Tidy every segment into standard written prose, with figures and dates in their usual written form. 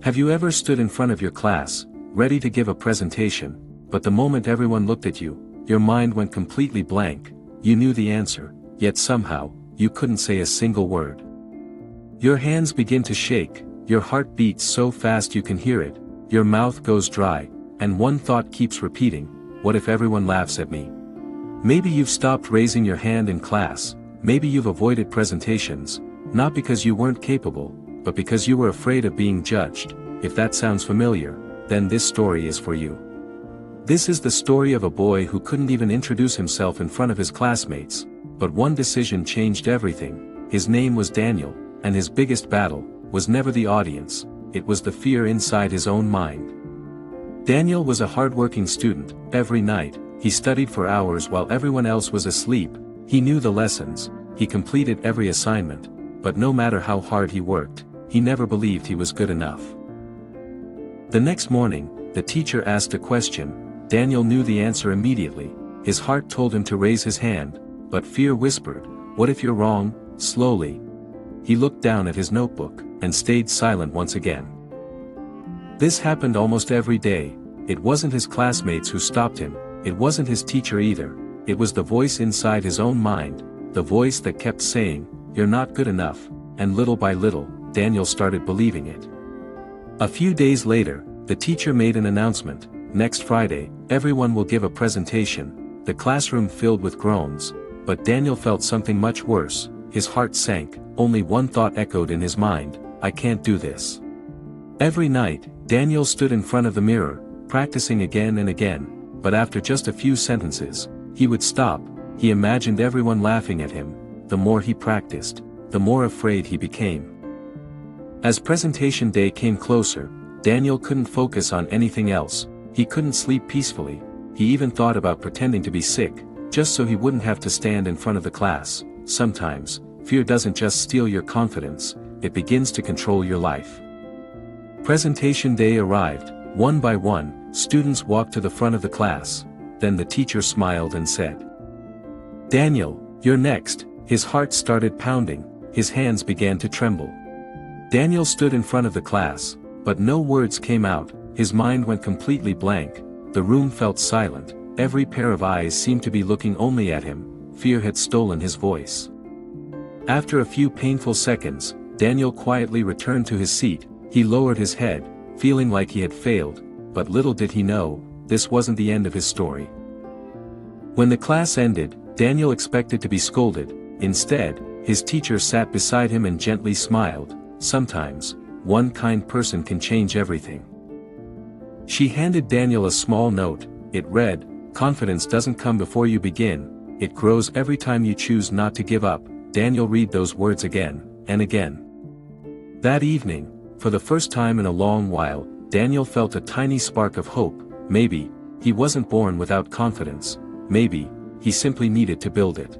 Have you ever stood in front of your class, ready to give a presentation, but the moment everyone looked at you, your mind went completely blank? You knew the answer, yet somehow, you couldn't say a single word. Your hands begin to shake, your heart beats so fast you can hear it, your mouth goes dry, and one thought keeps repeating, what if everyone laughs at me? Maybe you've stopped raising your hand in class, maybe you've avoided presentations, not because you weren't capable, but because you were afraid of being judged. If that sounds familiar, then this story is for you. This is the story of a boy who couldn't even introduce himself in front of his classmates, but one decision changed everything. His name was Daniel, and his biggest battle was never the audience, it was the fear inside his own mind. Daniel was a hardworking student. Every night, he studied for hours while everyone else was asleep. He knew the lessons, he completed every assignment, but no matter how hard he worked, he never believed he was good enough. The next morning, the teacher asked a question. Daniel knew the answer immediately. His heart told him to raise his hand, but fear whispered, what if you're wrong? Slowly, he looked down at his notebook, and stayed silent once again. This happened almost every day. It wasn't his classmates who stopped him, it wasn't his teacher either, it was the voice inside his own mind, the voice that kept saying, you're not good enough, and little by little, Daniel started believing it. A few days later, the teacher made an announcement, next Friday, everyone will give a presentation. The classroom filled with groans, but Daniel felt something much worse, his heart sank, only one thought echoed in his mind, I can't do this. Every night, Daniel stood in front of the mirror, practicing again and again, but after just a few sentences, he would stop. He imagined everyone laughing at him. The more he practiced, the more afraid he became. As presentation day came closer, Daniel couldn't focus on anything else, he couldn't sleep peacefully, he even thought about pretending to be sick, just so he wouldn't have to stand in front of the class. Sometimes, fear doesn't just steal your confidence, it begins to control your life. Presentation day arrived. One by one, students walked to the front of the class. Then the teacher smiled and said, Daniel, you're next. His heart started pounding, his hands began to tremble. Daniel stood in front of the class, but no words came out, his mind went completely blank, the room felt silent, every pair of eyes seemed to be looking only at him, fear had stolen his voice. After a few painful seconds, Daniel quietly returned to his seat, he lowered his head, feeling like he had failed, but little did he know, this wasn't the end of his story. When the class ended, Daniel expected to be scolded. Instead, his teacher sat beside him and gently smiled. Sometimes, one kind person can change everything. She handed Daniel a small note. It read, confidence doesn't come before you begin, it grows every time you choose not to give up. Daniel read those words again, and again. That evening, for the first time in a long while, Daniel felt a tiny spark of hope. Maybe, he wasn't born without confidence, maybe, he simply needed to build it.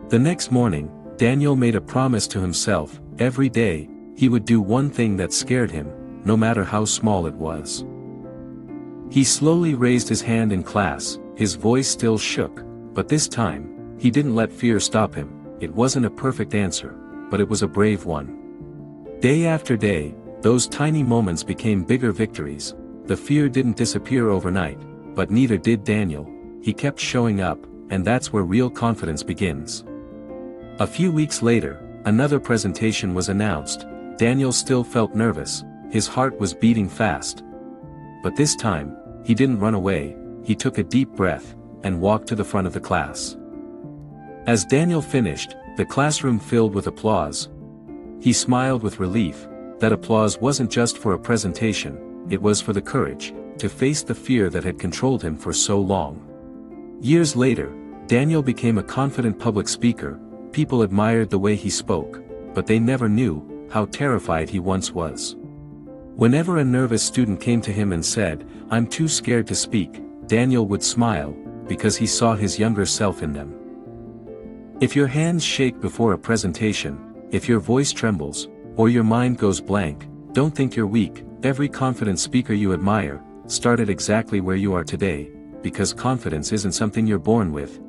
The next morning, Daniel made a promise to himself. Every day, he would do one thing that scared him, no matter how small it was. He slowly raised his hand in class, his voice still shook, but this time, he didn't let fear stop him. It wasn't a perfect answer, but it was a brave one. Day after day, those tiny moments became bigger victories. The fear didn't disappear overnight, but neither did Daniel. He kept showing up, and that's where real confidence begins. A few weeks later, another presentation was announced. Daniel still felt nervous, his heart was beating fast. But this time, he didn't run away, he took a deep breath, and walked to the front of the class. As Daniel finished, the classroom filled with applause. He smiled with relief. That applause wasn't just for a presentation, it was for the courage to face the fear that had controlled him for so long. Years later, Daniel became a confident public speaker. People admired the way he spoke, but they never knew how terrified he once was. Whenever a nervous student came to him and said, I'm too scared to speak, Daniel would smile, because he saw his younger self in them. If your hands shake before a presentation, if your voice trembles, or your mind goes blank, don't think you're weak. Every confident speaker you admire started exactly where you are today, because confidence isn't something you're born with.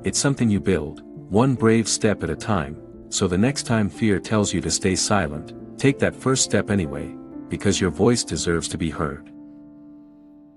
It's something you build, one brave step at a time. So the next time fear tells you to stay silent, take that first step anyway. because your voice deserves to be heard.